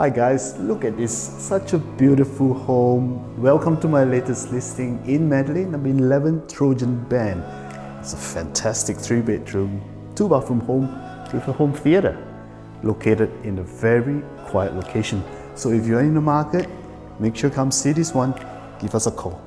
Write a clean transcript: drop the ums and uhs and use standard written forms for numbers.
Hi guys, look at this, such a beautiful home. Welcome to my latest listing in Madeley, number 11 Trojan Bend. It's a fantastic 3-bedroom, 2-bathroom home with a home theatre located in a very quiet location. So if you're in the market, make sure come see this one, give us a call.